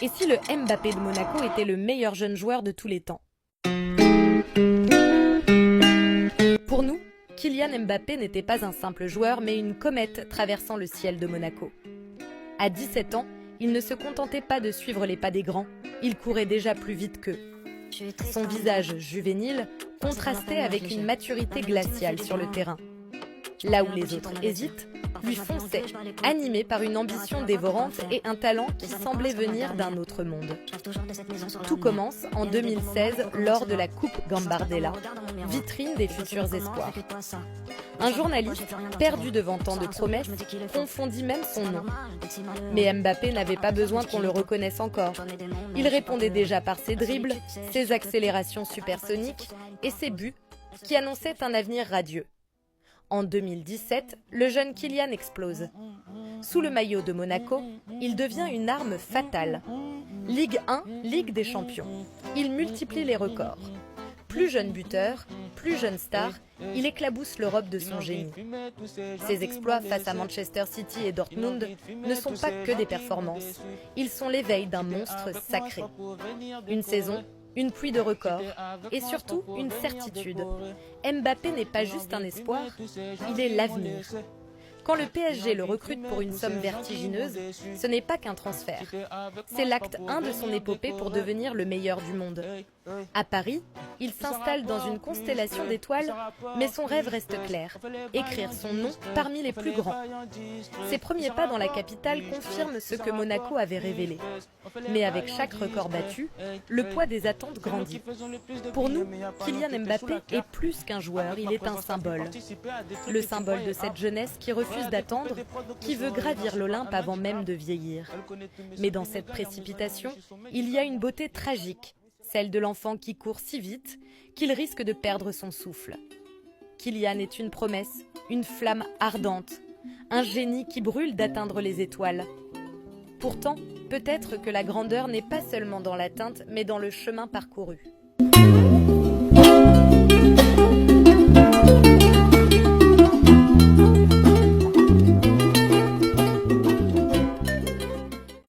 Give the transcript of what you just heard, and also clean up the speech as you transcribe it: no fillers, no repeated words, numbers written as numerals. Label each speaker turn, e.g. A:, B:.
A: Et si le Mbappé de Monaco était le meilleur jeune joueur de tous les temps? Pour nous, Kylian Mbappé n'était pas un simple joueur, mais une comète traversant le ciel de Monaco. À 17 ans, il ne se contentait pas de suivre les pas des grands, il courait déjà plus vite qu'eux. Son visage juvénile contrastait avec une maturité glaciale sur le terrain. Là où les autres hésitent, lui fonçait, animé par une ambition dévorante et un talent qui semblait venir d'un autre monde. Tout commence en 2016 lors de la Coupe Gambardella, vitrine des futurs espoirs. Un journaliste, perdu devant tant de promesses, confondit même son nom. Mais Mbappé n'avait pas besoin qu'on le reconnaisse encore. Il répondait déjà par ses dribbles, ses accélérations supersoniques et ses buts qui annonçaient un avenir radieux. En 2017, le jeune Kylian explose. Sous le maillot de Monaco, il devient une arme fatale. Ligue 1, Ligue des Champions. Il multiplie les records. Plus jeune buteur, plus jeune star, il éclabousse l'Europe de son génie. Ses exploits face à Manchester City et Dortmund ne sont pas que des performances. Ils sont l'éveil d'un monstre sacré. Une saison, une pluie de records et surtout une certitude. Mbappé n'est pas juste un espoir, il est l'avenir. Quand le PSG le recrute pour une somme vertigineuse, ce n'est pas qu'un transfert. C'est l'acte 1 de son épopée pour devenir le meilleur du monde. À Paris, il s'installe dans une constellation d'étoiles, mais son rêve reste clair, écrire son nom parmi les plus grands. Ses premiers pas dans la capitale confirment ce que Monaco avait révélé. Mais avec chaque record battu, le poids des attentes grandit. Pour nous, Kylian Mbappé est plus qu'un joueur, il est un symbole. Le symbole de cette jeunesse qui refuse d'attendre, qui veut gravir l'Olympe avant même de vieillir. Mais dans cette précipitation, il y a une beauté tragique, celle de l'enfant qui court si vite qu'il risque de perdre son souffle. Kylian est une promesse, une flamme ardente, un génie qui brûle d'atteindre les étoiles. Pourtant, peut-être que la grandeur n'est pas seulement dans l'atteinte, mais dans le chemin parcouru.